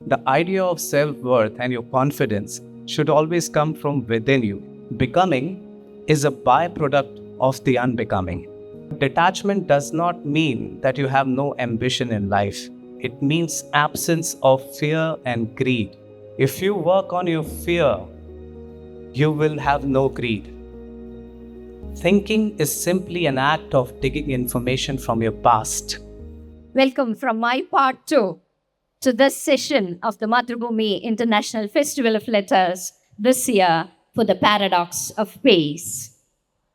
The idea of self-worth and your confidence should always come from within you. Becoming is a byproduct of the unbecoming. Detachment does not mean that you have no ambition in life. It means absence of fear and greed. If you work on your fear, you will have no greed. Thinking is simply an act of digging information from your past. Welcome from my part too to this session of the Mathrubhumi International Festival of Letters this year for the Paradox of Peace.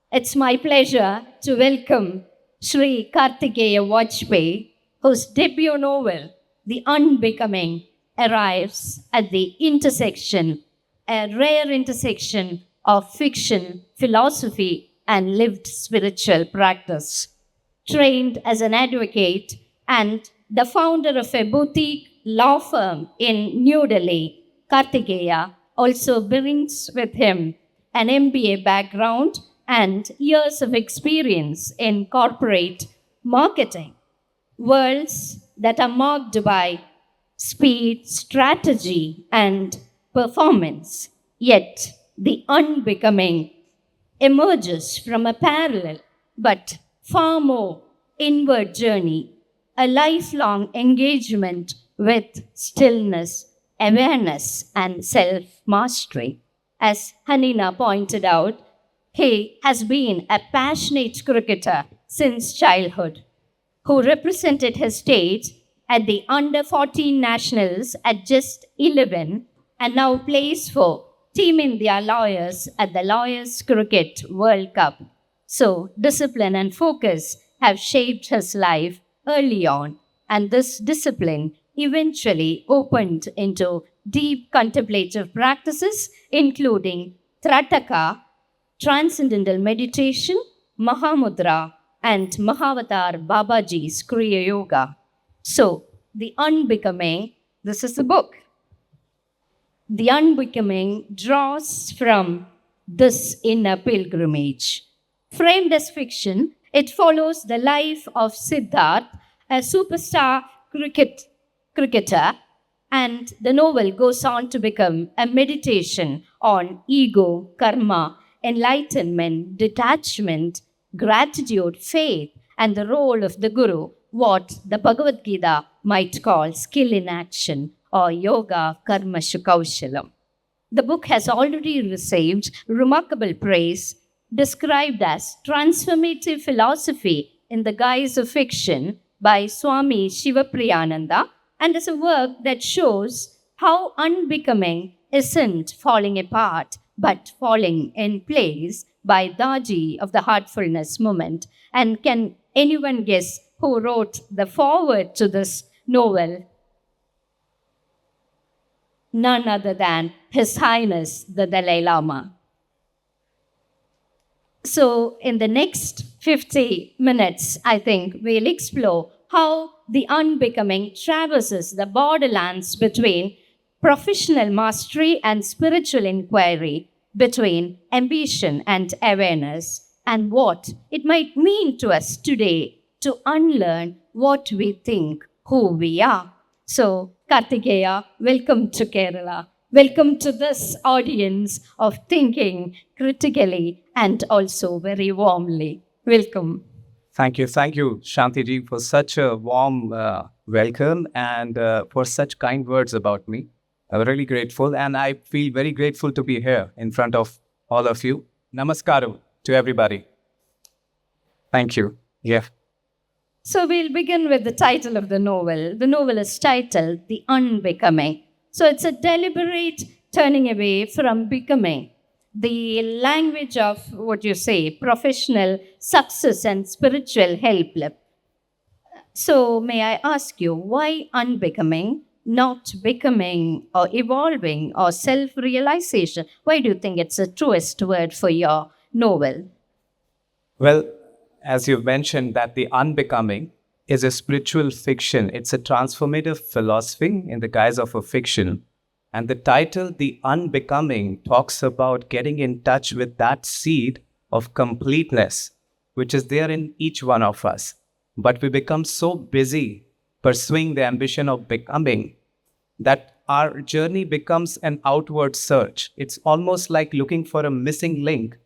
It's my pleasure to welcome Shri Kartikeya Vajpai, whose debut novel, The Unbecoming, arrives at the intersection, a rare intersection of fiction, philosophy, and lived spiritual practice. Trained as an advocate and the founder of a boutique law firm in New Delhi, Kartikeya also brings with him an MBA background and years of experience in corporate marketing, worlds that are marked by speed, strategy, and performance. Yet, the unbecoming emerges from a parallel but far more inward journey, a lifelong engagement with stillness, awareness, and self-mastery. As Hanina pointed out, he has been a passionate cricketer since childhood, who represented his state at the under-14 nationals at just 11 and now plays for Team India Lawyers at the Lawyers Cricket World Cup. So, discipline and focus have shaped his life early on, and this discipline eventually opened into deep contemplative practices, including Trataka, transcendental meditation, Mahamudra, and Mahavatar Babaji's Kriya Yoga. So, The Unbecoming, this is the book. The Unbecoming draws from this inner pilgrimage. Framed as fiction, it follows the life of Siddharth, a superstar cricketer, and the novel goes on to become a meditation on ego, karma, enlightenment, detachment, gratitude, faith, and the role of the guru, what the Bhagavad Gita might call skill in action or yoga karma kaushalam. The book has already received remarkable praise, described as transformative philosophy in the guise of fiction by Swami Shivapriyananda, and is a work that shows how unbecoming isn't falling apart but falling in place by Daji of the Heartfulness Movement. And can anyone guess who wrote the foreword to this novel? None other than His Highness the Dalai Lama. So, in the next 50 minutes, I think we'll explore how the unbecoming traverses the borderlands between professional mastery and spiritual inquiry, between ambition and awareness, and what it might mean to us today to unlearn what we think who we are. So, Kartikeya, welcome to Kerala. Welcome to this audience of thinking critically and also very warmly. Welcome. Thank you, Shantiji, for such a warm welcome and for such kind words about me. I'm really grateful, and I feel very grateful to be here in front of all of you. Namaskaram to everybody. Thank you. Yeah. So we'll begin with the title of the novel. The novel is titled The Unbecoming. So it's a deliberate turning away from becoming, the language of what you say, professional success and spiritual help. So may I ask you, why unbecoming, not becoming or evolving or self-realization? Why do you think it's the truest word for your novel? Well, as you've mentioned, that the unbecoming is a spiritual fiction. It's a transformative philosophy in the guise of a fiction. And the title, The Unbecoming, talks about getting in touch with that seed of completeness, which is there in each one of us. But we become so busy pursuing the ambition of becoming that our journey becomes an outward search. It's almost like looking for a missing link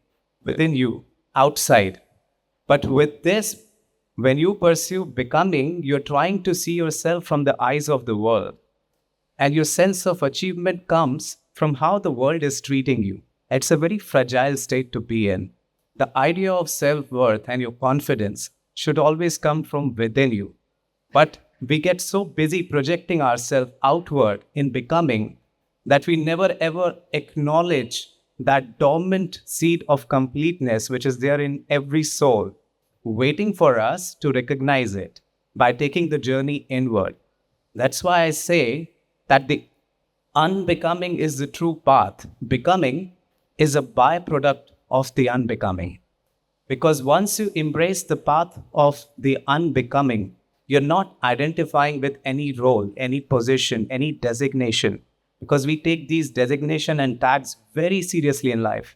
within you, outside. But with this, when you pursue becoming, you're trying to see yourself from the eyes of the world. And your sense of achievement comes from how the world is treating you. It's a very fragile state to be in. The idea of self-worth and your confidence should always come from within you. But we get so busy projecting ourselves outward in becoming that we never ever acknowledge that dormant seed of completeness which is there in every soul, waiting for us to recognize it by taking the journey inward. That's why I say that the unbecoming is the true path. Becoming is a byproduct of the unbecoming. Because once you embrace the path of the unbecoming, you're not identifying with any role, any position, any designation. Because we take these designation and tags very seriously in life.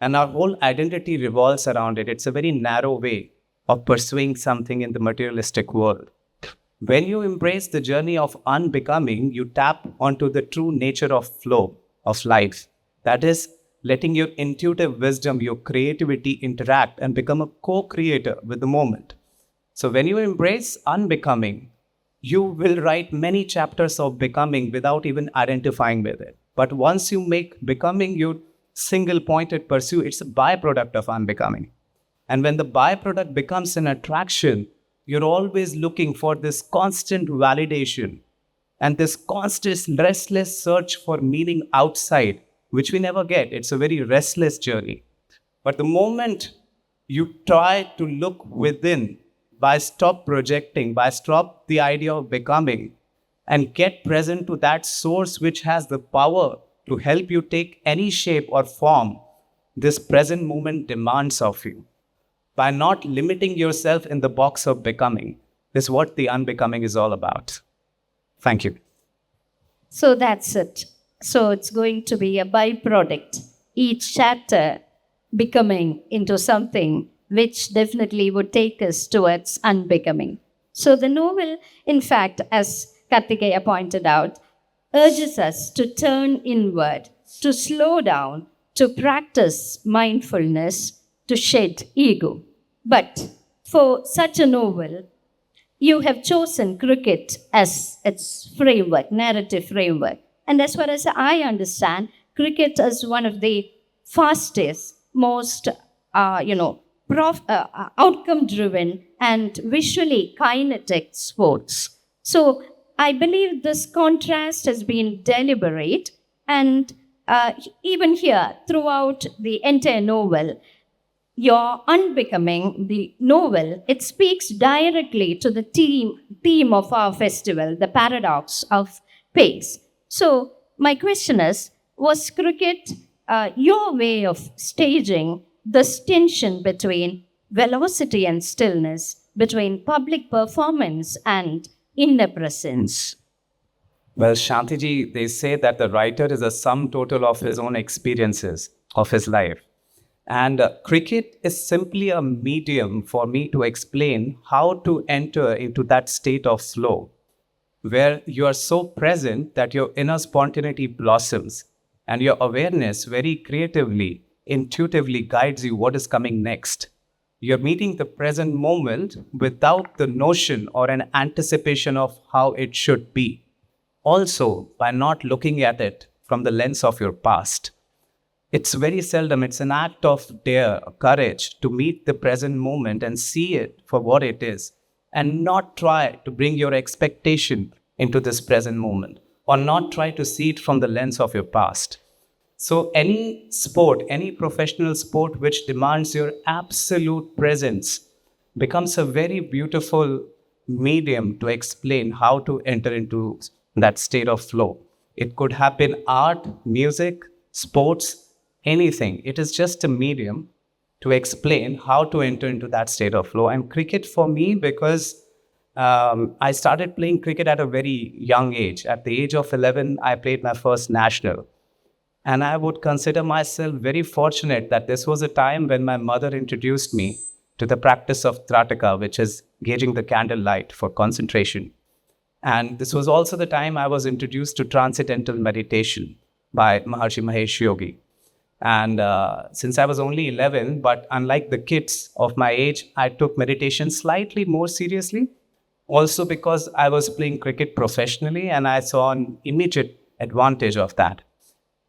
And our whole identity revolves around it. It's a very narrow way of pursuing something in the materialistic world. When you embrace the journey of unbecoming, you tap onto the true nature of flow, of life. That is, letting your intuitive wisdom, your creativity interact and become a co-creator with the moment. So when you embrace unbecoming, you will write many chapters of becoming without even identifying with it. But once you make becoming your single-pointed pursuit, it's a byproduct of unbecoming. And when the byproduct becomes an attraction, you're always looking for this constant validation and this constant restless search for meaning outside, which we never get. It's a very restless journey. But the moment you try to look within, by stop projecting, by stop the idea of becoming, and get present to that source which has the power to help you take any shape or form this present moment demands of you. By not limiting yourself in the box of becoming, is what the unbecoming is all about. Thank you. So that's it. So it's going to be a byproduct. Each chapter becoming into something which definitely would take us towards unbecoming. So the novel, in fact, as Kartikeya pointed out, urges us to turn inward, to slow down, to practice mindfulness, to shed ego. But for such a novel, you have chosen cricket as its framework, narrative framework. And as far as I understand, cricket is one of the fastest, most, outcome-driven and visually kinetic sports. So I believe this contrast has been deliberate, and even here, throughout the entire novel, your Unbecoming, the novel, it speaks directly to the theme of our festival, the paradox of pace. So my question is, was cricket your way of staging this tension between velocity and stillness, between public performance and inner presence? Well, Shantiji, they say that the writer is a sum total of his own experiences of his life. And cricket is simply a medium for me to explain how to enter into that state of flow, where you are so present that your inner spontaneity blossoms and your awareness very creatively, intuitively guides you what is coming next. You're meeting the present moment without the notion or an anticipation of how it should be. Also, by not looking at it from the lens of your past. It's very seldom, it's an act of dare, courage to meet the present moment and see it for what it is, and not try to bring your expectation into this present moment, or not try to see it from the lens of your past. So any sport, any professional sport which demands your absolute presence becomes a very beautiful medium to explain how to enter into that state of flow. It could happen art, music, sports, anything. It is just a medium to explain how to enter into that state of flow. And cricket for me, because I started playing cricket at a very young age. At the age of 11, I played my first national. And I would consider myself very fortunate that this was a time when my mother introduced me to the practice of Trataka, which is gauging the candle light for concentration. And this was also the time I was introduced to transcendental meditation by Maharshi Mahesh Yogi. And since I was only 11, but unlike the kids of my age, I took meditation slightly more seriously. Also because I was playing cricket professionally and I saw an immediate advantage of that.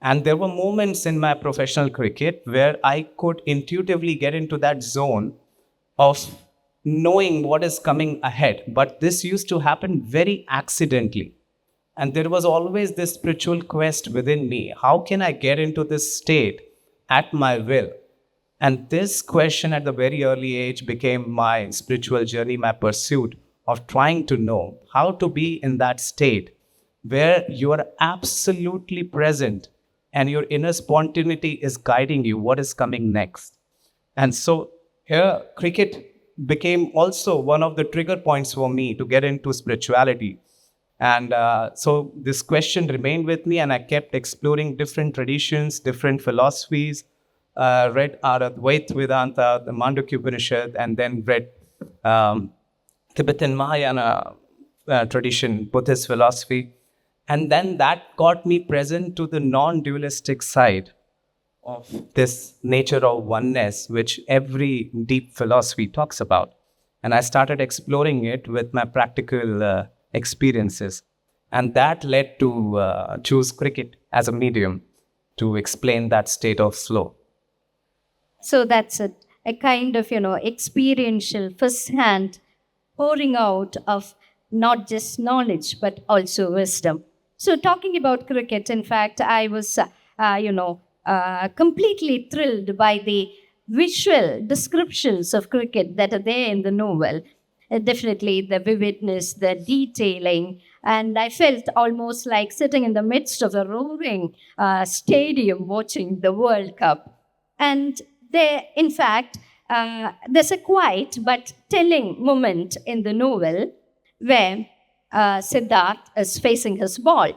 And there were moments in my professional cricket where I could intuitively get into that zone of knowing what is coming ahead. But this used to happen very accidentally. And there was always this spiritual quest within me. How can I get into this state at my will? And this question at the very early age became my spiritual journey, my pursuit of trying to know how to be in that state where you are absolutely present and your inner spontaneity is guiding you what is coming next. And so here, cricket became also one of the trigger points for me to get into spirituality. And so this question remained with me, and I kept exploring different traditions, different philosophies, read Advaita Vedanta, the Mandukya Upanishad, and then read Tibetan Mahayana tradition, Buddhist philosophy. And then that got me present to the non-dualistic side of this nature of oneness, which every deep philosophy talks about. And I started exploring it with my practical experiences. And that led to choose cricket as a medium to explain that state of flow. So that's a kind of, experiential, first-hand pouring out of not just knowledge, but also wisdom. So talking about cricket, in fact, I was, completely thrilled by the visual descriptions of cricket that are there in the novel. Definitely the vividness, the detailing, and I felt almost like sitting in the midst of a roaring stadium watching the World Cup. And there, in fact, there's a quiet but telling moment in the novel where Siddharth is facing his ball.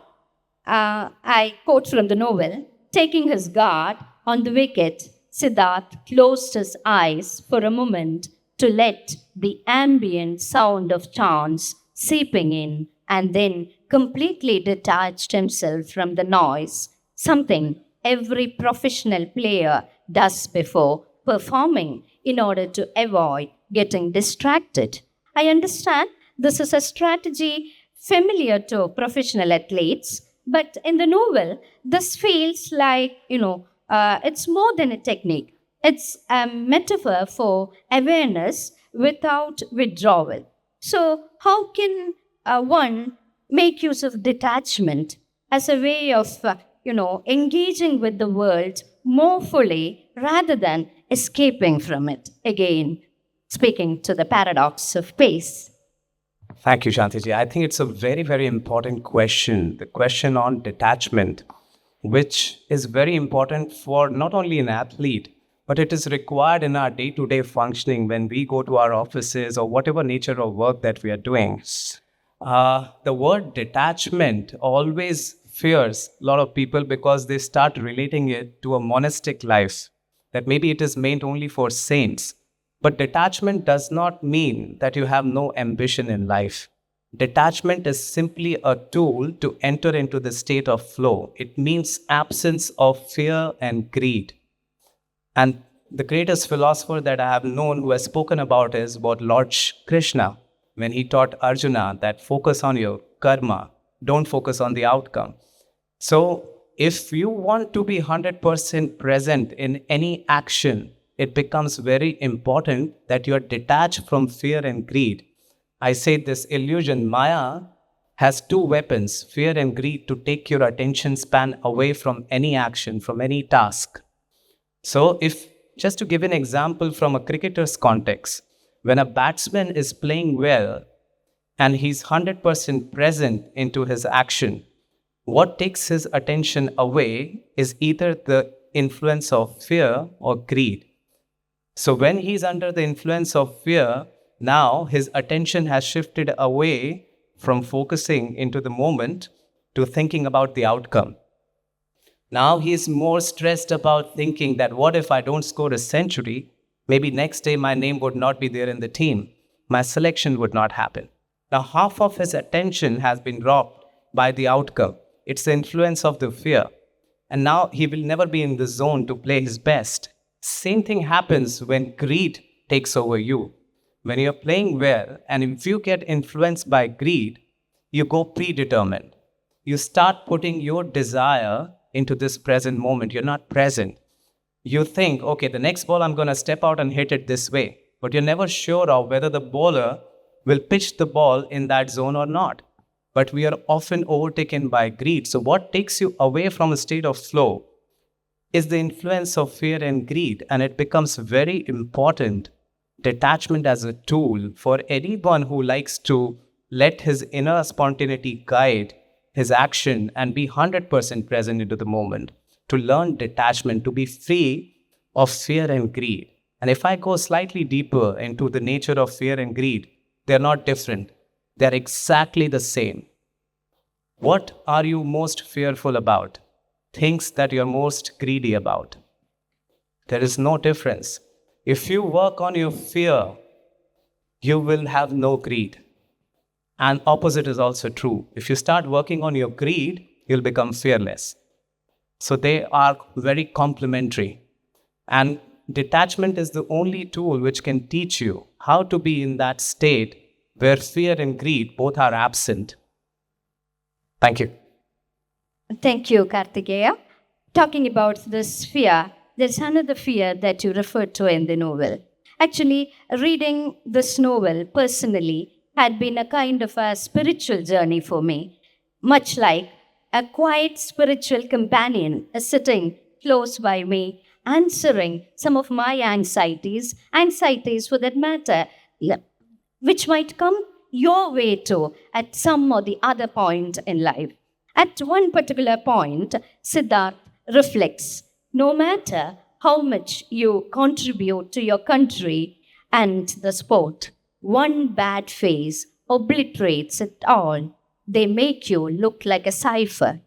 I quote from the novel, taking his guard on the wicket, Siddharth closed his eyes for a moment to let the ambient sound of chants seeping in and then completely detached himself from the noise, something every professional player does before performing in order to avoid getting distracted. I understand this is a strategy familiar to professional athletes, but in the novel, this feels like, it's more than a technique. It's a metaphor for awareness without withdrawal. So, how can one make use of detachment as a way of, engaging with the world more fully rather than escaping from it? Again, speaking to the paradox of pace. Thank you, Shantiji. I think it's a very, very important question. The question on detachment, which is very important for not only an athlete, but it is required in our day-to-day functioning when we go to our offices or whatever nature of work that we are doing. The word detachment always fears a lot of people because they start relating it to a monastic life, that maybe it is meant only for saints. But detachment does not mean that you have no ambition in life. Detachment is simply a tool to enter into the state of flow. It means absence of fear and greed. And the greatest philosopher that I have known who has spoken about is about Lord Krishna, when he taught Arjuna that focus on your karma, don't focus on the outcome. So if you want to be 100% present in any action, it becomes very important that you are detached from fear and greed. I say this illusion, Maya, has two weapons, fear and greed, to take your attention span away from any action, from any task. So if, just to give an example from a cricketer's context, when a batsman is playing well and he's 100% present into his action, what takes his attention away is either the influence of fear or greed. So when he's under the influence of fear, now his attention has shifted away from focusing into the moment to thinking about the outcome. Now he's more stressed about thinking that what if I don't score a century? Maybe next day my name would not be there in the team. My selection would not happen. Now, half of his attention has been robbed by the outcome. It's the influence of the fear. And now he will never be in the zone to play his best. Same thing happens when greed takes over you. When you're playing well, and if you get influenced by greed, you go predetermined. You start putting your desire into this present moment. You're not present. You think, okay, the next ball I'm going to step out and hit it this way. But you're never sure of whether the bowler will pitch the ball in that zone or not. But we are often overtaken by greed. So, what takes you away from a state of flow is the influence of fear and greed. And it becomes very important, detachment as a tool for anyone who likes to let his inner spontaneity guide his action and be 100% present into the moment, to learn detachment, to be free of fear and greed. And if I go slightly deeper into the nature of fear and greed, they're not different. They're exactly the same. What are you most fearful about? Things that you're most greedy about. There is no difference. If you work on your fear, you will have no greed. And opposite is also true. If you start working on your greed, you'll become fearless. So they are very complementary. And detachment is the only tool which can teach you how to be in that state where fear and greed both are absent. Thank you. Thank you, Kartikeya. Talking about this fear, there's another fear that you referred to in the novel. Actually, reading this novel personally had been a kind of a spiritual journey for me, much like a quiet spiritual companion is sitting close by me, answering some of my anxieties for that matter, which might come your way too at some or the other point in life. At one particular point, Siddharth reflects, no matter how much you contribute to your country and the sport, one bad phase obliterates it all. They make you look like a cipher.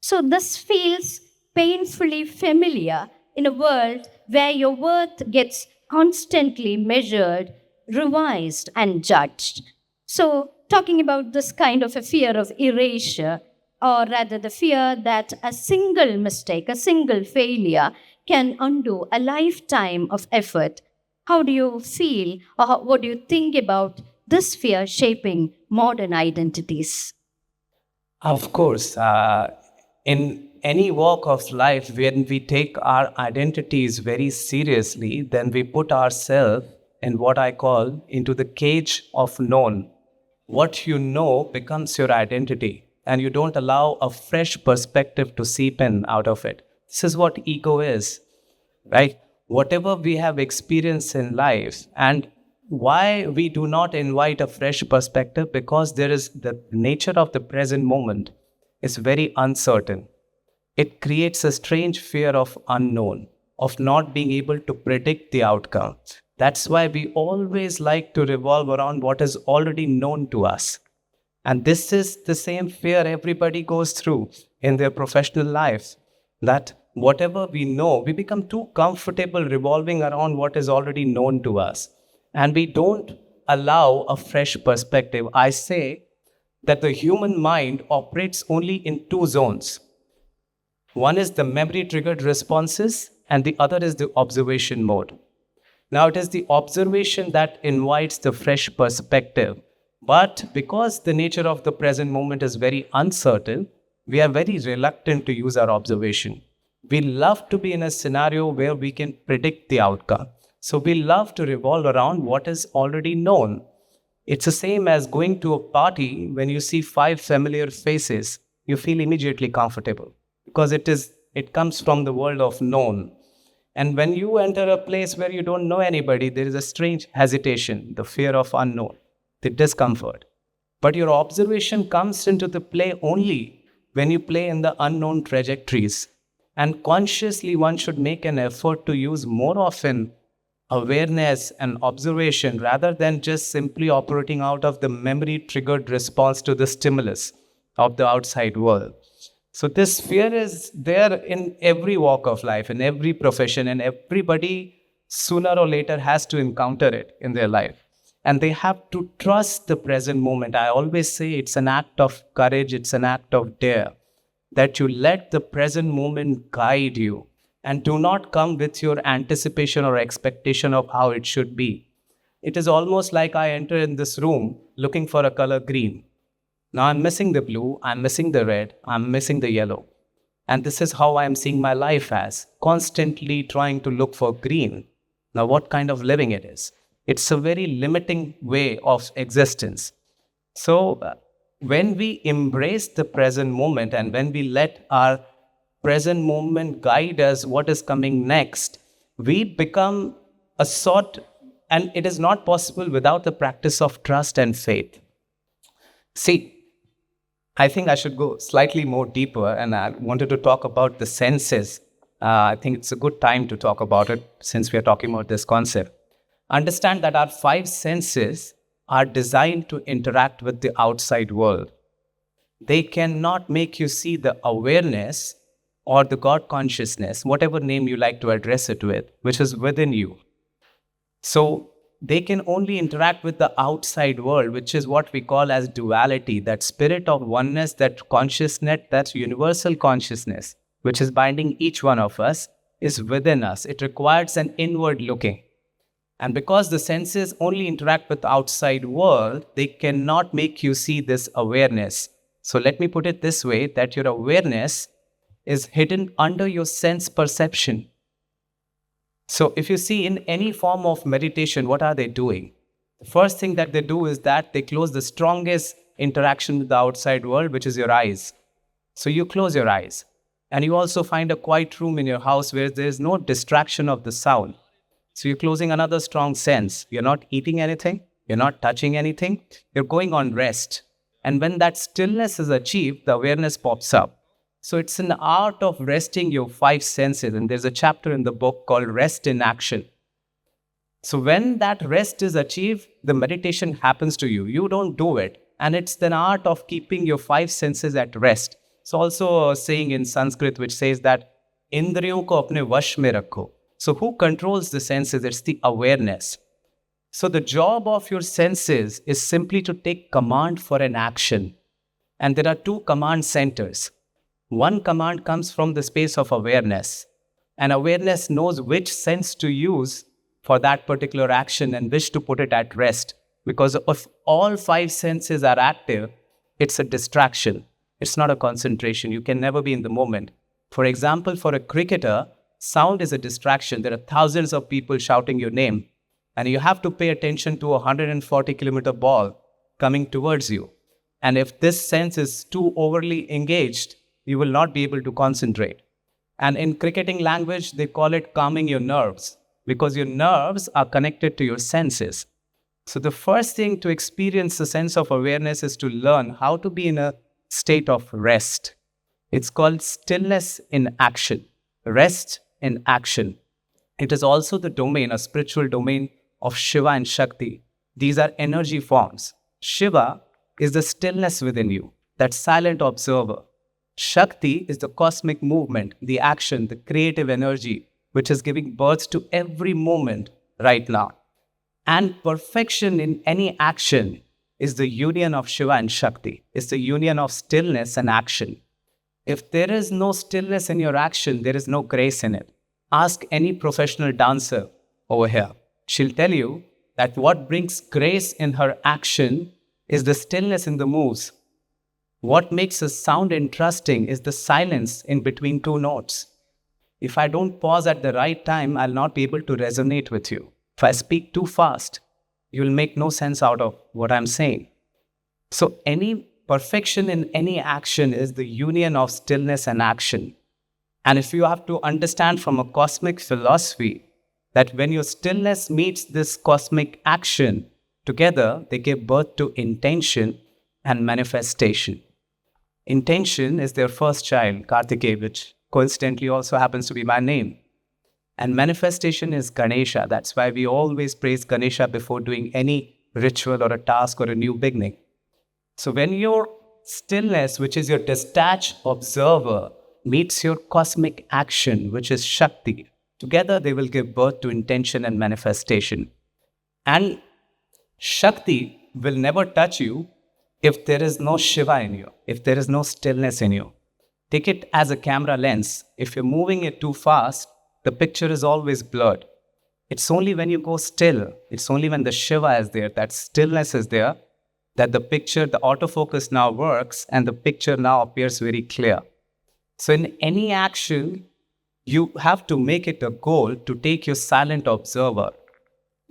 So this feels painfully familiar in a world where your worth gets constantly measured, revised, and judged. So, talking about this kind of a fear of erasure, or rather the fear that a single mistake, a single failure can undo a lifetime of effort, how do you feel or what do you think about this fear shaping modern identities? Of course, in any walk of life, when we take our identities very seriously, then we put ourselves in what I call into the cage of known. What you know becomes your identity, and you don't allow a fresh perspective to seep in out of it. This is what ego is, right? Whatever we have experienced in life, and why we do not invite a fresh perspective, because there is the nature of the present moment is very uncertain. It creates a strange fear of unknown, of not being able to predict the outcome. That's why we always like to revolve around what is already known to us. And this is the same fear everybody goes through in their professional life, that whatever we know, we become too comfortable revolving around what is already known to us. And we don't allow a fresh perspective. I say that the human mind operates only in two zones. One is the memory triggered responses, and the other is the observation mode. Now, it is the observation that invites the fresh perspective. But because the nature of the present moment is very uncertain, we are very reluctant to use our observation. We love to be in a scenario where we can predict the outcome. So we love to revolve around what is already known. It's the same as going to a party. When you see 5 familiar faces, you feel immediately comfortable because it comes from the world of known. And when you enter a place where you don't know anybody, there is a strange hesitation, the fear of unknown, the discomfort. But your observation comes into the play only when you play in the unknown trajectories. And consciously, one should make an effort to use more often awareness and observation rather than just simply operating out of the memory triggered response to the stimulus of the outside world. So this fear is there in every walk of life, in every profession, and everybody sooner or later has to encounter it in their life. and they have to trust the present moment. I always say it's an act of courage, it's an act of dare, that you let the present moment guide you and do not come with your anticipation or expectation of how it should be. It is almost like I enter in this room looking for a color green. Now I'm missing the blue, I'm missing the red, I'm missing the yellow. And this is how I'm seeing my life as, constantly trying to look for green. Now, what kind of living it is? It's a very limiting way of existence. So, when we embrace the present moment and when we let our present moment guide us what is coming next, we become a sort, and it is not possible without the practice of trust and faith. See, I think I should go slightly more deeper, and I wanted to talk about the senses. I think it's a good time to talk about it since we are talking about this concept. Understand that our five senses are designed to interact with the outside world. They cannot make you see the awareness or the God consciousness, whatever name you like to address it with, which is within you. So they can only interact with the outside world, which is what we call as duality, that spirit of oneness, that consciousness, that universal consciousness, which is binding each one of us, is within us. It requires an inward looking. And because the senses only interact with the outside world, they cannot make you see this awareness. So let me put it this way, that your awareness is hidden under your sense perception. So if you see in any form of meditation, what are they doing? The first thing that they do is that they close the strongest interaction with the outside world, which is your eyes. So you close your eyes. And you also find a quiet room in your house where there is no distraction of the sound. So you're closing another strong sense. You're not eating anything. You're not touching anything. You're going on rest. And when that stillness is achieved, the awareness pops up. So it's an art of resting your five senses. And there's a chapter in the book called Rest in Action. So when that rest is achieved, the meditation happens to you. You don't do it. And it's the art of keeping your five senses at rest. It's also a saying in Sanskrit which says that Indriyon ko apne vash mein rakho. So who controls the senses? It's the awareness. So the job of your senses is simply to take command for an action. And there are two command centers. One command comes from the space of awareness. And awareness knows which sense to use for that particular action and which to put it at rest. Because if all five senses are active, it's a distraction. It's not a concentration. You can never be in the moment. For example, for a cricketer, sound is a distraction. There are thousands of people shouting your name. And you have to pay attention to a 140-kilometer ball coming towards you. And if this sense is too overly engaged, you will not be able to concentrate. And in cricketing language, they call it calming your nerves, because your nerves are connected to your senses. So the first thing to experience the sense of awareness is to learn how to be in a state of rest. It's called stillness in action, rest in action. It is also the domain, a spiritual domain of Shiva and Shakti. These are energy forms. Shiva is the stillness within you, that silent observer. Shakti is the cosmic movement, the action, the creative energy, which is giving birth to every moment right now. And perfection in any action is the union of Shiva and Shakti. It's the union of stillness and action. If there is no stillness in your action, there is no grace in it. Ask any professional dancer over here. She'll tell you that what brings grace in her action is the stillness in the moves. What makes a sound interesting is the silence in between two notes. If I don't pause at the right time, I'll not be able to resonate with you. If I speak too fast, you'll make no sense out of what I'm saying. So any perfection in any action is the union of stillness and action. And if you have to understand from a cosmic philosophy that when your stillness meets this cosmic action, together they give birth to intention and manifestation. Intention is their first child, Kartikeya, which coincidentally also happens to be my name. And manifestation is Ganesha. That's why we always praise Ganesha before doing any ritual or a task or a new beginning. So when your stillness, which is your detached observer, meets your cosmic action, which is Shakti, together they will give birth to intention and manifestation. And Shakti will never touch you if there is no Shiva in you, if there is no stillness in you. Take it as a camera lens. If you're moving it too fast, the picture is always blurred. It's only when you go still, it's only when the Shiva is there, that stillness is there, that the picture, the autofocus now works and the picture now appears very clear. So in any action, you have to make it a goal to take your silent observer,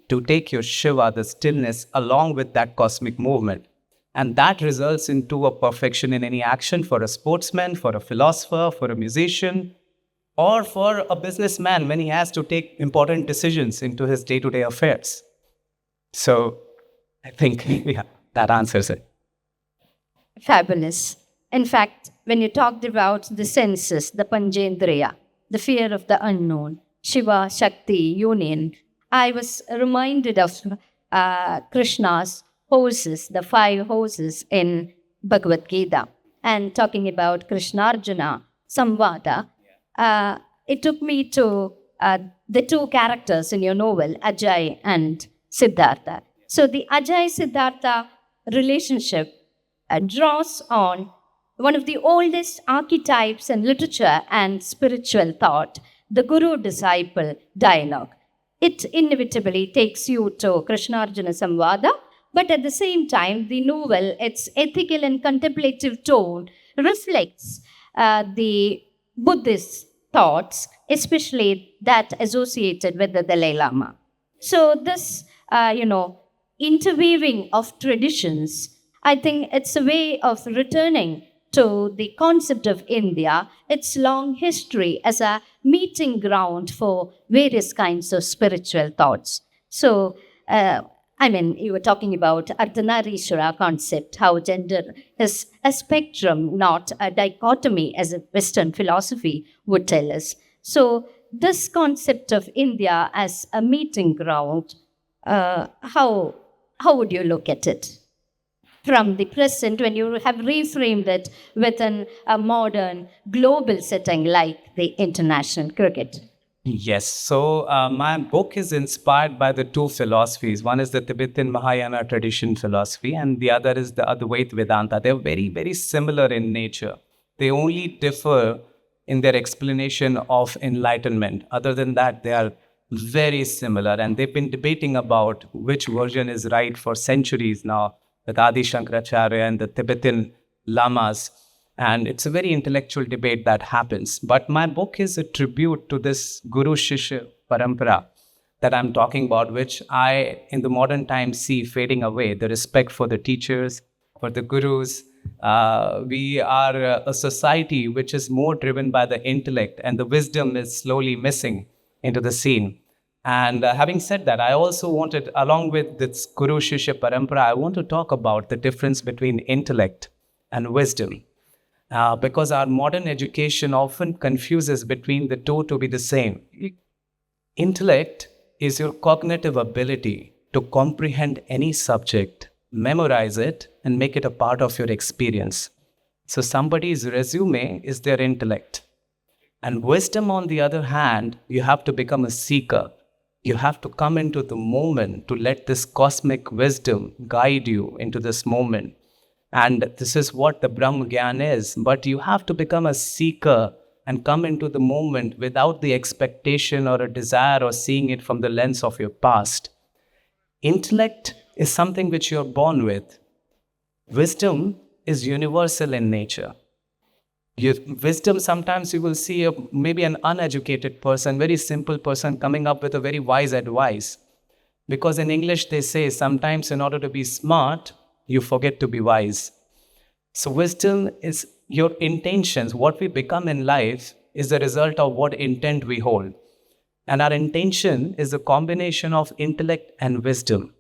to take your Shiva, the stillness, along with that cosmic movement. And that results into a perfection in any action for a sportsman, for a philosopher, for a musician, or for a businessman when he has to take important decisions into his day-to-day affairs. So I think, yeah, that answers it. Fabulous. In fact, when you talked about the senses, the Panjendriya, the fear of the unknown, Shiva, Shakti, union, I was reminded of Krishna's horses, the 5 horses in Bhagavad Gita. And talking about Krishna-Arjuna Samvada, it took me to the 2 characters in your novel, Ajay and Siddhartha. So the Ajay-Siddhartha relationship draws on one of the oldest archetypes in literature and spiritual thought, the guru-disciple dialogue. It inevitably takes you to Krishna-Arjuna Samvada, but at the same time, the novel, its ethical and contemplative tone, reflects the Buddhist thoughts, especially that associated with the Dalai Lama. So this, interweaving of traditions, I think it's a way of returning to the concept of India, its long history as a meeting ground for various kinds of spiritual thoughts. So, you were talking about Ardhanarishwara concept, how gender is a spectrum, not a dichotomy, as a Western philosophy would tell us. So, this concept of India as a meeting ground, how would you look at it? From the present, when you have reframed it within a modern global setting like the international cricket. Yes, so my book is inspired by the 2 philosophies. One is the Tibetan Mahayana tradition philosophy, and the other is the Advaita Vedanta. They're very, very similar in nature. They only differ in their explanation of enlightenment. Other than that, they are very similar, and they've been debating about which version is right for centuries now, with Adi Shankaracharya and the Tibetan lamas. And it's a very intellectual debate that happens. But my book is a tribute to this Guru Shishya Parampara that I'm talking about, which I, in the modern times, see fading away. The respect for the teachers, for the gurus. We are a society which is more driven by the intellect, and the wisdom is slowly missing into the scene. And having said that, I also wanted, along with this Guru Shishya Parampara, I want to talk about the difference between intellect and wisdom. Because our modern education often confuses between the 2 to be the same. Intellect is your cognitive ability to comprehend any subject, memorize it, and make it a part of your experience. So somebody's resume is their intellect. And wisdom, on the other hand, you have to become a seeker. You have to come into the moment to let this cosmic wisdom guide you into this moment. And this is what the Brahm Gyan is. But you have to become a seeker and come into the moment without the expectation or a desire or seeing it from the lens of your past. Intellect is something which you're born with. Wisdom is universal in nature. Wisdom, sometimes you will see maybe an uneducated person, very simple person coming up with a very wise advice. Because in English they say sometimes in order to be smart, you forget to be wise. So wisdom is your intentions. What we become in life is the result of what intent we hold. And our intention is a combination of intellect and wisdom.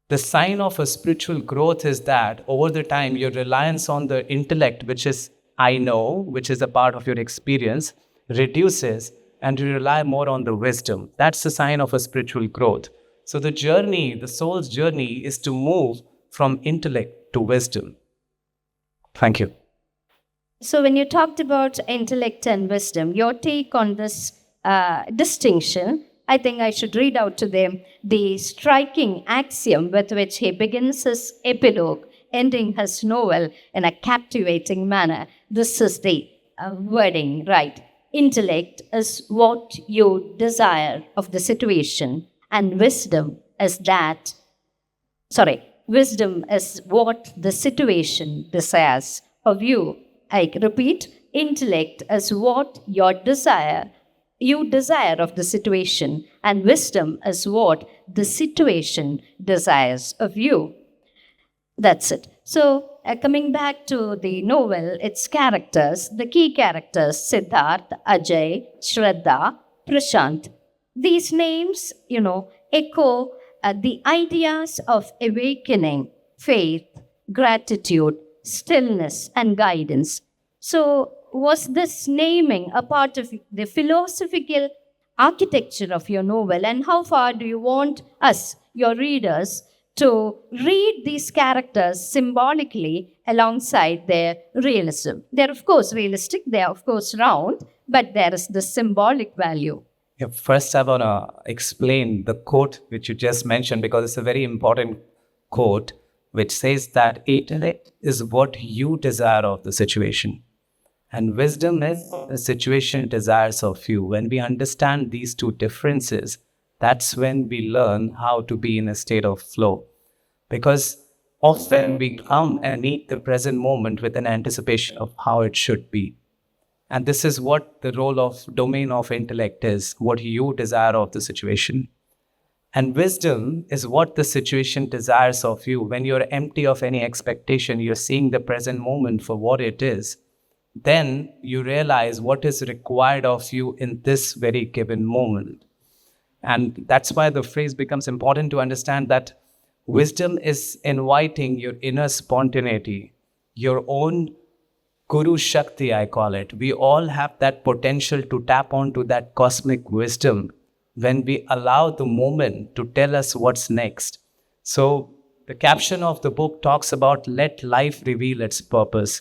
The sign of a spiritual growth is that over the time, your reliance on the intellect, which is I know, which is a part of your experience, reduces and you rely more on the wisdom. That's the sign of a spiritual growth. So the journey, the soul's journey, is to move from intellect to wisdom. Thank you. So when you talked about intellect and wisdom, your take on this distinction I think I should read out to them the striking axiom with which he begins his epilogue, ending his novel in a captivating manner. This is the wording, right? Intellect is what you desire of the situation, and wisdom is what the situation desires of you. I repeat, intellect is what you desire of the situation, and wisdom is what the situation desires of you. That's it. So, coming back to the novel, its characters, the key characters, Siddharth, Ajay, Shraddha, Prashant. These names, echo the ideas of awakening, faith, gratitude, stillness, and guidance. So, was this naming a part of the philosophical architecture of your novel? And how far do you want us, your readers, to read these characters symbolically alongside their realism? They're, of course, realistic, they're, of course, round, but there is the symbolic value. Yeah, first, I want to explain the quote which you just mentioned because it's a very important quote which says that intellect is what you desire of the situation, and wisdom is the situation desires of you. When we understand these two differences, that's when we learn how to be in a state of flow. Because often we come and meet the present moment with an anticipation of how it should be. And this is what the role of domain of intellect is, what you desire of the situation. And wisdom is what the situation desires of you. When you're empty of any expectation, you're seeing the present moment for what it is. Then you realize what is required of you in this very given moment. And that's why the phrase becomes important to understand that wisdom is inviting your inner spontaneity, your own Guru Shakti, I call it. We all have that potential to tap onto that cosmic wisdom when we allow the moment to tell us what's next. So the caption of the book talks about let life reveal its purpose.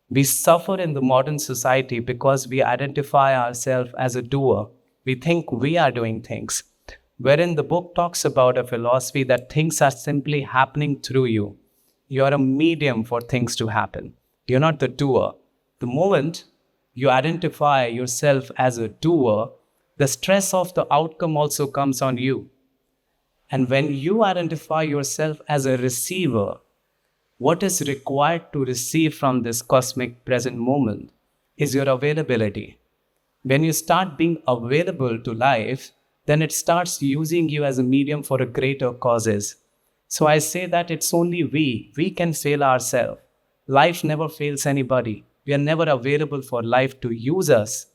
We suffer in the modern society because we identify ourselves as a doer. We think we are doing things. Wherein the book talks about a philosophy that things are simply happening through you. You are a medium for things to happen. You're not the doer. The moment you identify yourself as a doer, the stress of the outcome also comes on you. And when you identify yourself as a receiver, what is required to receive from this cosmic present moment is your availability. When you start being available to life, then it starts using you as a medium for a greater causes. So I say that it's only we can fail ourselves. Life never fails anybody. We are never available for life to use us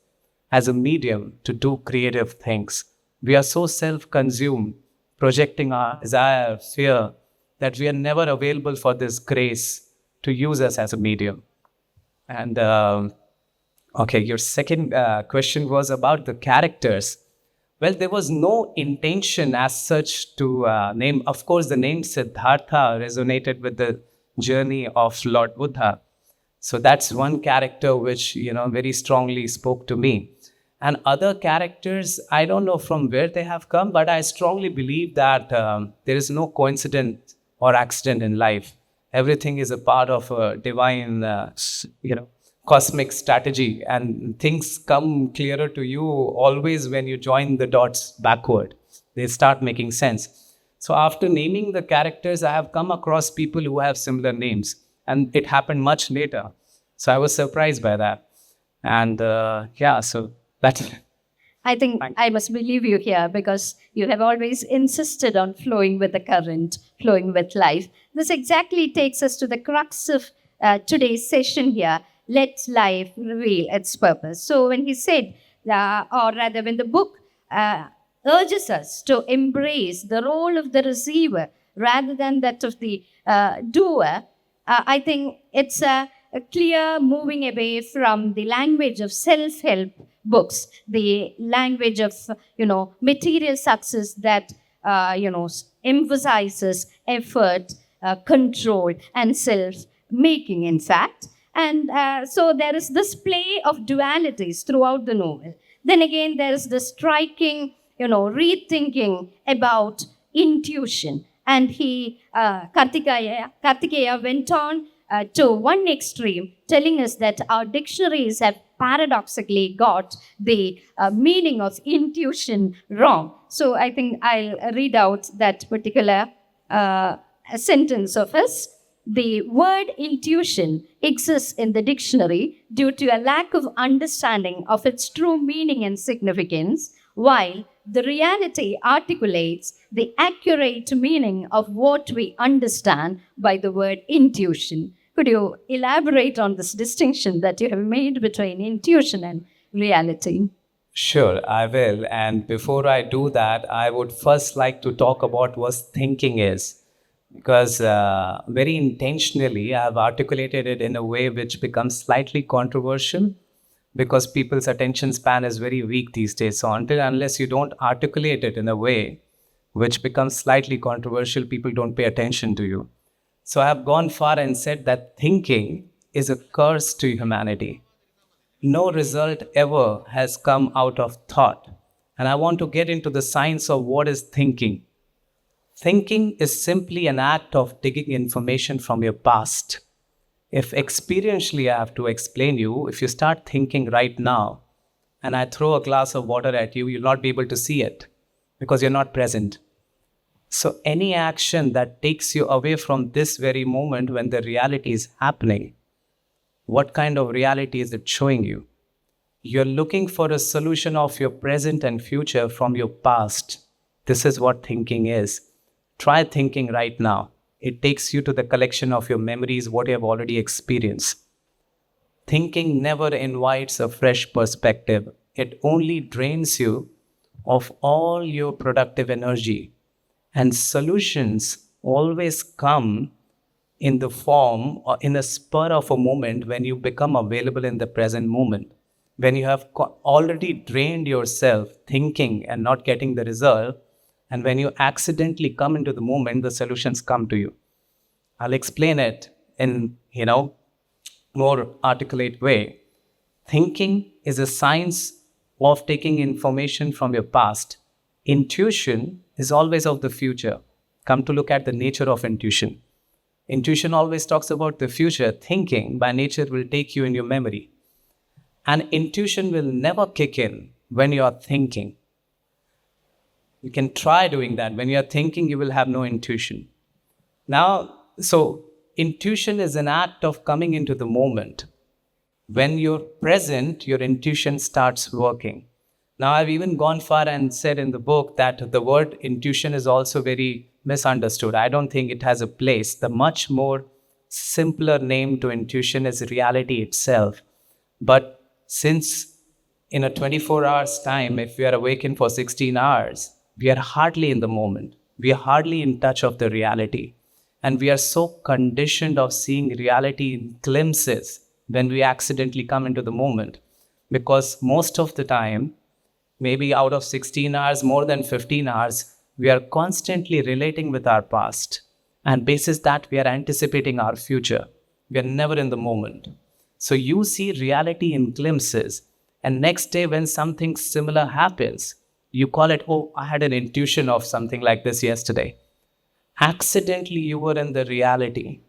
as a medium to do creative things. We are so self-consumed, projecting our desire, fear, that we are never available for this grace to use us as a medium. And okay, your second question was about the characters. Well, there was no intention as such to name. Of course, the name Siddhartha resonated with the journey of Lord Buddha. So that's one character which, very strongly spoke to me. And other characters, I don't know from where they have come, but I strongly believe that there is no coincidence or accident in life. Everything is a part of a divine, cosmic strategy, and things come clearer to you always when you join the dots backward. They start making sense. So after naming the characters, I have come across people who have similar names, and it happened much later. So I was surprised by that. And so that's... I think I must believe you here because you have always insisted on flowing with the current, flowing with life. This exactly takes us to the crux of today's session here. Let life reveal its purpose. So when he said, or rather when the book urges us to embrace the role of the receiver rather than that of the doer, I think it's a clear moving away from the language of self-help books, the language of, material success that, emphasizes effort, control, and self-making, in fact. And so there is this play of dualities throughout the novel. Then again, there is the striking rethinking about intuition. And Kartikeya went on to one extreme, telling us that our dictionaries have paradoxically got the meaning of intuition wrong. So I think I'll read out that particular sentence of his. The word intuition exists in the dictionary due to a lack of understanding of its true meaning and significance, while the reality articulates the accurate meaning of what we understand by the word intuition. Could you elaborate on this distinction that you have made between intuition and reality? Sure, I will. And before I do that, I would first like to talk about what thinking is. Because very intentionally, I've articulated it in a way which becomes slightly controversial because people's attention span is very weak these days. So unless you don't articulate it in a way which becomes slightly controversial, people don't pay attention to you. So I have gone far and said that thinking is a curse to humanity. No result ever has come out of thought. And I want to get into the science of what is thinking. Thinking is simply an act of digging information from your past. If experientially I have to explain you, if you start thinking right now and I throw a glass of water at you, you'll not be able to see it because you're not present. So any action that takes you away from this very moment when the reality is happening, what kind of reality is it showing you? You're looking for a solution of your present and future from your past. This is what thinking is. Try thinking right now. It takes you to the collection of your memories, what you have already experienced. Thinking never invites a fresh perspective. It only drains you of all your productive energy. And solutions always come in the form or in a spur of a moment when you become available in the present moment. When you have already drained yourself thinking and not getting the result, and when you accidentally come into the moment, the solutions come to you. I'll explain it in, more articulate way. Thinking is a science of taking information from your past. Intuition is always of the future. Come to look at the nature of intuition. Intuition always talks about the future. Thinking by nature will take you in your memory. And intuition will never kick in when you are thinking. You can try doing that. When you're thinking, you will have no intuition. Now, so intuition is an act of coming into the moment. When you're present, your intuition starts working. Now, I've even gone far and said in the book that the word intuition is also very misunderstood. I don't think it has a place. The much more simpler name to intuition is reality itself. But since in a 24 hours time, if we are awakened for 16 hours, we are hardly in the moment. We are hardly in touch of the reality. And we are so conditioned of seeing reality in glimpses when we accidentally come into the moment. Because most of the time, maybe out of 16 hours, more than 15 hours, we are constantly relating with our past. And basis that, we are anticipating our future. We are never in the moment. So you see reality in glimpses. And next day when something similar happens, you call it, oh, I had an intuition of something like this yesterday. Accidentally, you were in the reality.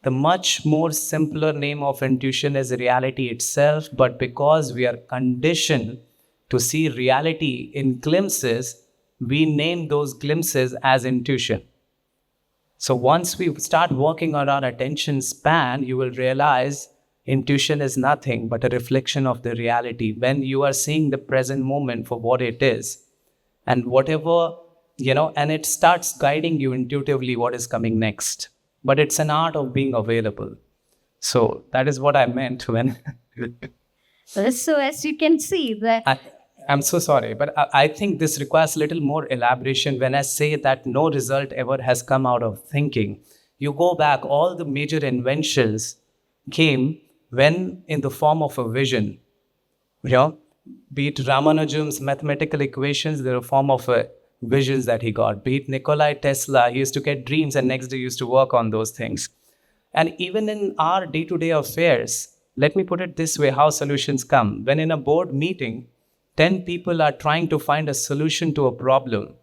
The much more simpler name of intuition is reality itself, but because we are conditioned to see reality in glimpses, we name those glimpses as intuition. So once we start working on our attention span, you will realize intuition is nothing but a reflection of the reality. When you are seeing the present moment for what it is, and whatever, and it starts guiding you intuitively what is coming next. But it's an art of being available. So that is what I meant when... So as you can see that... I'm so sorry, but I think this requires a little more elaboration when I say that no result ever has come out of thinking. You go back, all the major inventions came when in the form of a vision. Be it Ramanujan's mathematical equations, they're a form of visions that he got. Be it Nikola Tesla, he used to get dreams and next day he used to work on those things. And even in our day-to-day affairs, let me put it this way, how solutions come. When in a board meeting, 10 people are trying to find a solution to a problem.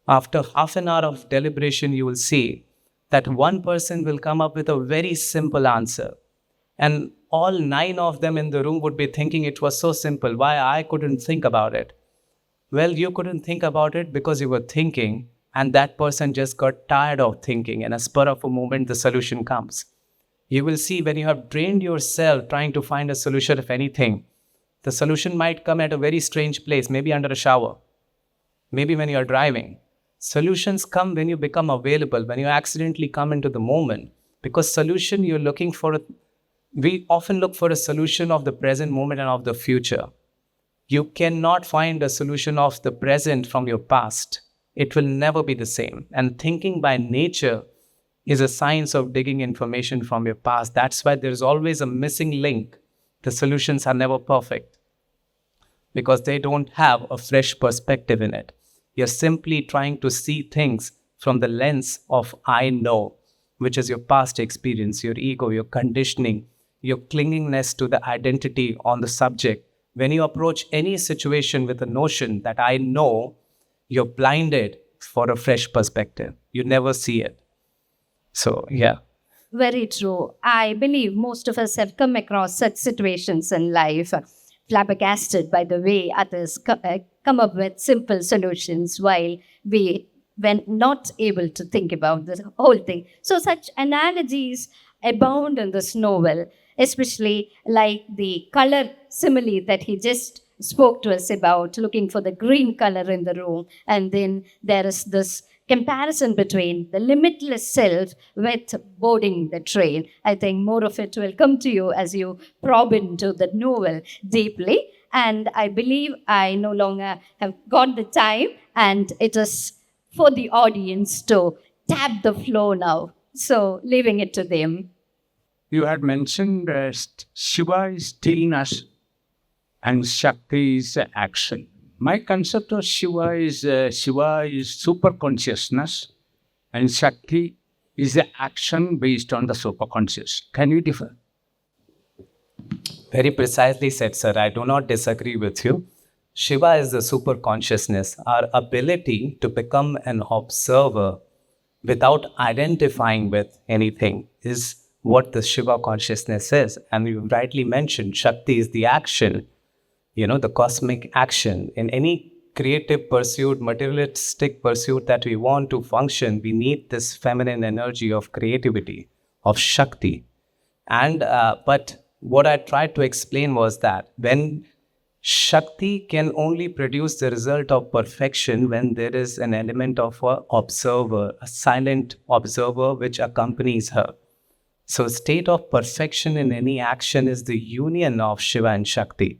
After half an hour of deliberation, you will see that one person will come up with a very simple answer. And all 9 of them in the room would be thinking it was so simple. Why I couldn't think about it? Well, you couldn't think about it because you were thinking, and that person just got tired of thinking. And a spur of a moment, the solution comes. You will see when you have drained yourself trying to find a solution of anything, the solution might come at a very strange place, maybe under a shower, maybe when you're driving. Solutions come when you become available, when you accidentally come into the moment. Because solution you're looking for, we often look for a solution of the present moment and of the future. You cannot find a solution of the present from your past. It will never be the same. And thinking by nature is a science of digging information from your past. That's why there's always a missing link. The solutions are never perfect because they don't have a fresh perspective in it. You're simply trying to see things from the lens of I know, which is your past experience, your ego, your conditioning, your clingingness to the identity on the subject. When you approach any situation with a notion that I know, you're blinded for a fresh perspective. You never see it. So, yeah. Very true. I believe most of us have come across such situations in life, flabbergasted by the way others come up with simple solutions while we were not able to think about the whole thing. So such analogies abound in this novel, especially like the color simile that he just spoke to us about, looking for the green color in the room. And then there is this comparison between the limitless self with boarding the train. I think more of it will come to you as you probe into the novel deeply. And I believe I no longer have got the time, and it is for the audience to tap the floor now. So leaving it to them. You had mentioned Shiva is stillness and Shakti is action. My concept of Shiva is super consciousness and Shakti is the action based on the super conscious. Can you differ? Very precisely said, sir. I do not disagree with you. Shiva is the super consciousness, our ability to become an observer without identifying with anything is what the Shiva consciousness is. And you rightly mentioned Shakti is the action, the cosmic action. In any creative pursuit, materialistic pursuit that we want to function, we need this feminine energy of creativity, of Shakti. And but what I tried to explain was that when Shakti can only produce the result of perfection when there is an element of an observer, a silent observer which accompanies her. So state of perfection in any action is the union of Shiva and Shakti.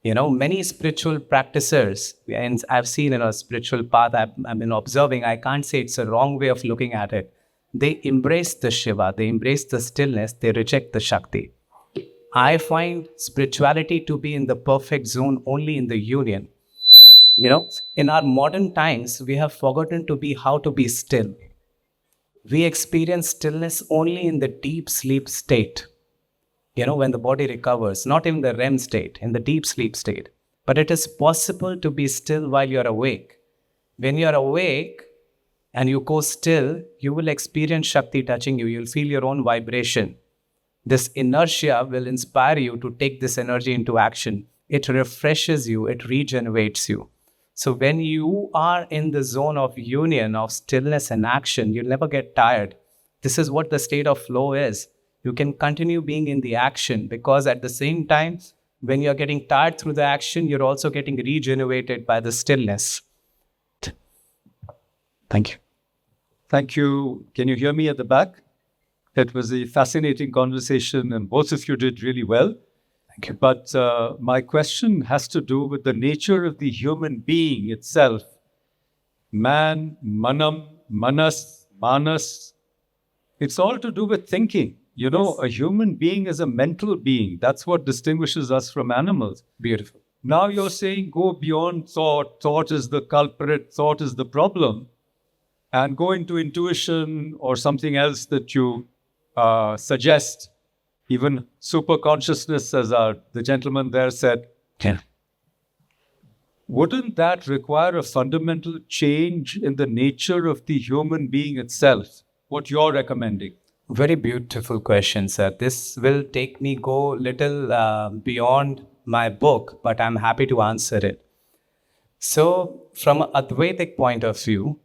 Many spiritual practitioners, and I've seen in a spiritual path I've been observing, I can't say it's a wrong way of looking at it. They embrace the Shiva, they embrace the stillness, they reject the Shakti. I find spirituality to be in the perfect zone only in the union. In our modern times, we have forgotten how to be still. We experience stillness only in the deep sleep state. When the body recovers, not in the REM state, in the deep sleep state. But it is possible to be still while you're awake. When you're awake and you go still, you will experience Shakti touching you. You'll feel your own vibration. This inertia will inspire you to take this energy into action. It refreshes you, it regenerates you. So when you are in the zone of union, of stillness and action, you'll never get tired. This is what the state of flow is. You can continue being in the action because at the same time, when you're getting tired through the action, you're also getting regenerated by the stillness. Thank you. Thank you. Can you hear me at the back? That was a fascinating conversation and both of you did really well. Thank you. But my question has to do with the nature of the human being itself. Man, manam, manas, manas. It's all to do with thinking. Yes. A human being is a mental being. That's what distinguishes us from animals. Beautiful. Now you're saying go beyond thought. Thought is the culprit. Thought is the problem. And go into intuition or something else that you suggest. Even super consciousness, as the gentleman there said. Yeah. wouldn't that require a fundamental change in the nature of the human being itself? What you're recommending? Very beautiful question, sir. This will take me go little beyond my book, but I'm happy to answer it. So, from an Advaitic point of view,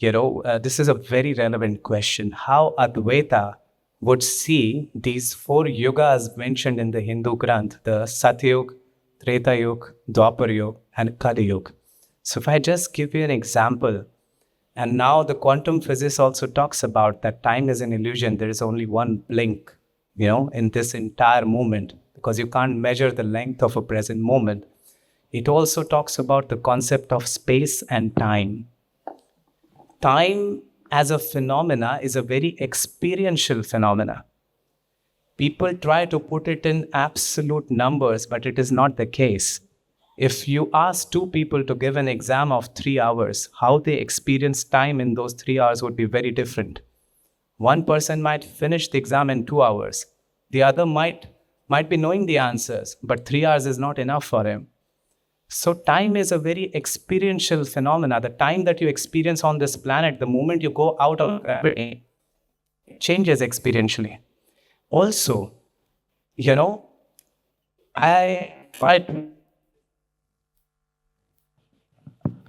this is a very relevant question. How Advaita would see these four yugas mentioned in the Hindu Granth, the Satyug, Treta Yug, Dwapar Yug, and Kali Yug. So, if I just give you an example, and now the quantum physics also talks about that time is an illusion. There is only one blink, in this entire moment, because you can't measure the length of a present moment. It also talks about the concept of space and time. Time as a phenomena is a very experiential phenomena. People try to put it in absolute numbers, but it is not the case. If you ask two people to give an exam of 3 hours, how they experience time in those 3 hours would be very different. One person might finish the exam in 2 hours. The other might be knowing the answers, but 3 hours is not enough for him. So time is a very experiential phenomena. The time that you experience on this planet, the moment you go out of gravity, changes experientially. Also, I tried.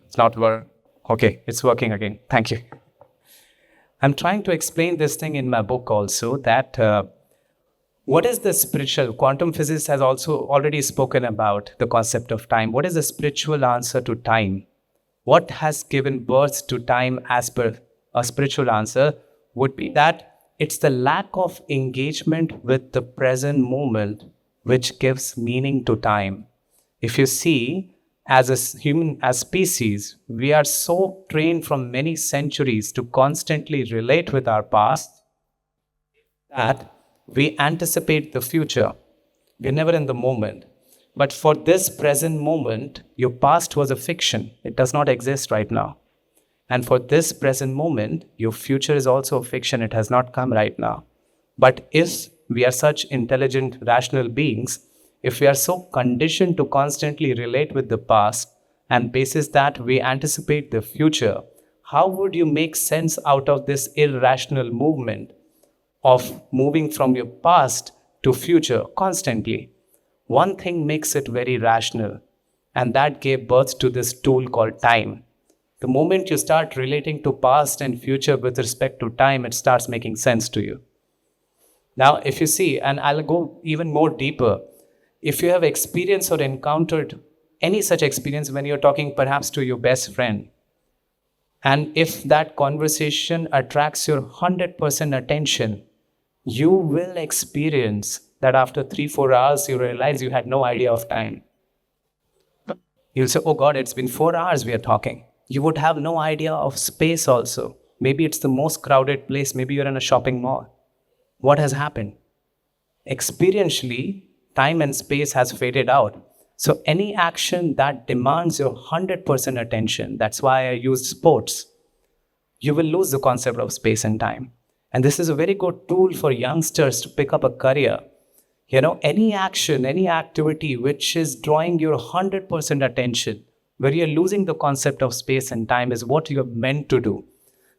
It's not working. Okay, it's working again. Thank you. I'm trying to explain this thing in my book also, that what is the spiritual? Quantum physics has also already spoken about the concept of time. What is the spiritual answer to time? What has given birth to time as per a spiritual answer would be that it's the lack of engagement with the present moment which gives meaning to time. If you see, as a species, we are so trained from many centuries to constantly relate with our past that we anticipate the future. We're never in the moment. But for this present moment, your past was a fiction. It does not exist right now. And for this present moment, your future is also a fiction. It has not come right now. But if we are such intelligent, rational beings, if we are so conditioned to constantly relate with the past and basis that we anticipate the future, how would you make sense out of this irrational movement of moving from your past to future constantly? One thing makes it very rational, and that gave birth to this tool called time. The moment you start relating to past and future with respect to time, it starts making sense to you. Now, if you see, and I'll go even more deeper, if you have experienced or encountered any such experience when you're talking perhaps to your best friend, and if that conversation attracts your 100% attention, you will experience that after 3-4 hours, you realize you had no idea of time. You'll say, oh God, it's been 4 hours we are talking. You would have no idea of space also. Maybe it's the most crowded place. Maybe you're in a shopping mall. What has happened? Experientially, time and space has faded out. So any action that demands your 100% attention, that's why I used sports, you will lose the concept of space and time. And this is a very good tool for youngsters to pick up a career. Any action, any activity which is drawing your 100% attention, where you're losing the concept of space and time, is what you're meant to do.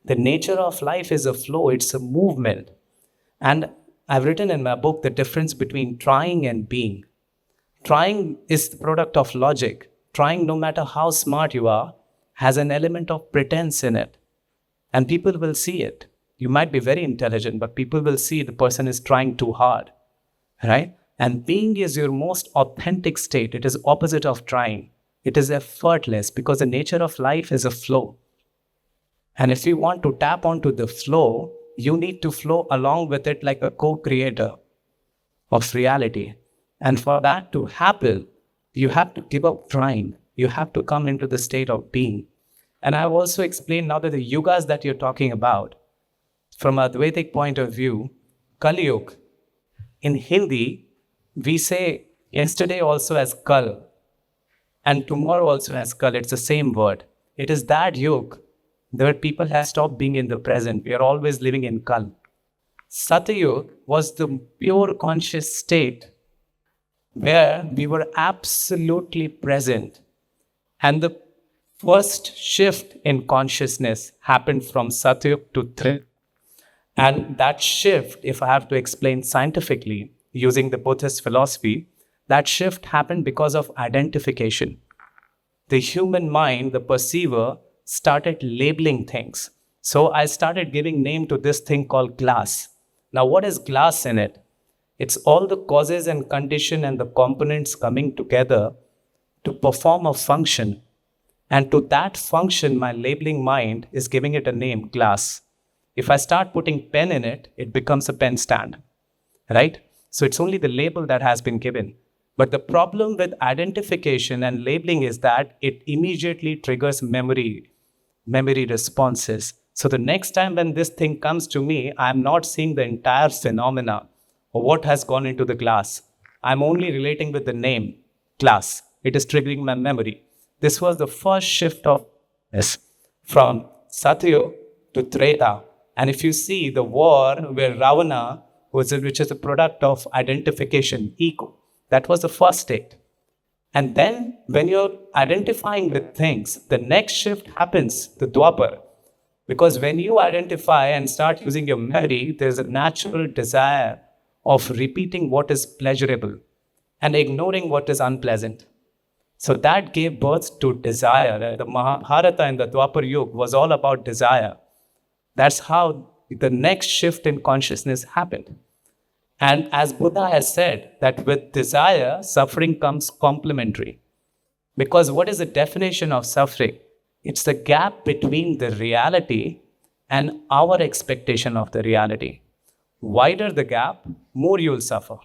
The nature of life is a flow, it's a movement. And I've written in my book the difference between trying and being. Trying is the product of logic. Trying, no matter how smart you are, has an element of pretense in it. And people will see it. You might be very intelligent, but people will see the person is trying too hard, right? And being is your most authentic state. It is opposite of trying. It is effortless because the nature of life is a flow. And if you want to tap onto the flow, you need to flow along with it like a co-creator of reality. And for that to happen, you have to give up trying. You have to come into the state of being. And I've also explained now that the yugas that you're talking about, from a Vedic point of view, Kali Yuga, in Hindi, we say yesterday also as Kal, and tomorrow also as Kal. It's the same word. It is that Yuga where people have stopped being in the present. We are always living in Kal. Satyug was the pure conscious state where we were absolutely present. And the first shift in consciousness happened from Satyug to Treta. And that shift, if I have to explain scientifically using the Buddhist philosophy, that shift happened because of identification. The human mind, the perceiver, started labeling things. So I started giving name to this thing called glass. Now, what is glass in it? It's all the causes and condition and the components coming together to perform a function. And to that function, my labeling mind is giving it a name, glass. If I start putting pen in it, it becomes a pen stand, right? So it's only the label that has been given. But the problem with identification and labeling is that it immediately triggers memory responses. So the next time when this thing comes to me, I'm not seeing the entire phenomena or what has gone into the glass. I'm only relating with the name, glass. It is triggering my memory. This was the first shift of this from Satya to Treta. And if you see the war where Ravana, which is a product of identification, ego, that was the first state. And then when you're identifying with things, the next shift happens, the Dwapar. Because when you identify and start using your memory, there's a natural desire of repeating what is pleasurable and ignoring what is unpleasant. So that gave birth to desire. The Mahabharata in the Dwapar Yuga was all about desire. That's how the next shift in consciousness happened. And as Buddha has said, that with desire, suffering comes complementary. Because what is the definition of suffering? It's the gap between the reality and our expectation of the reality. Wider the gap, more you'll suffer.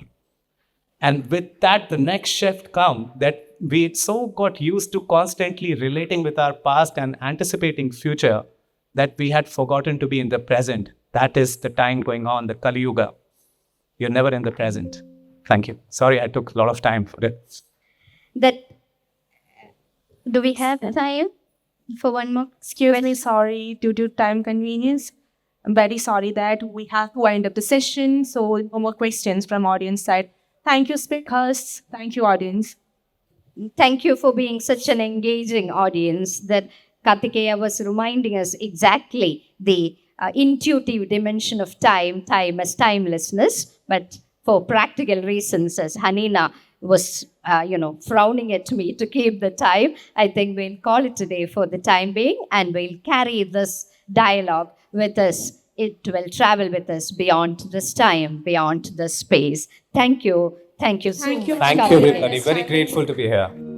And with that, the next shift comes that we so got used to constantly relating with our past and anticipating future that we had forgotten to be in the present. That is the time going on, the Kali Yuga. You're never in the present. Thank you. Sorry, I took a lot of time for it. Do we have time for one more? Excuse me, sorry, due to time convenience. I'm very sorry that we have to wind up the session, so no more questions from audience side. Thank you, speakers. Thank you, audience. Thank you for being such an engaging audience that Kartikeya was reminding us exactly the intuitive dimension of time as timelessness, but for practical reasons, as Hanina was, frowning at me to keep the time, I think we'll call it today for the time being, and we'll carry this dialogue with us. It will travel with us beyond this time, beyond this space. Thank you. Thank you so much. Thank you, everybody. Very grateful to be here.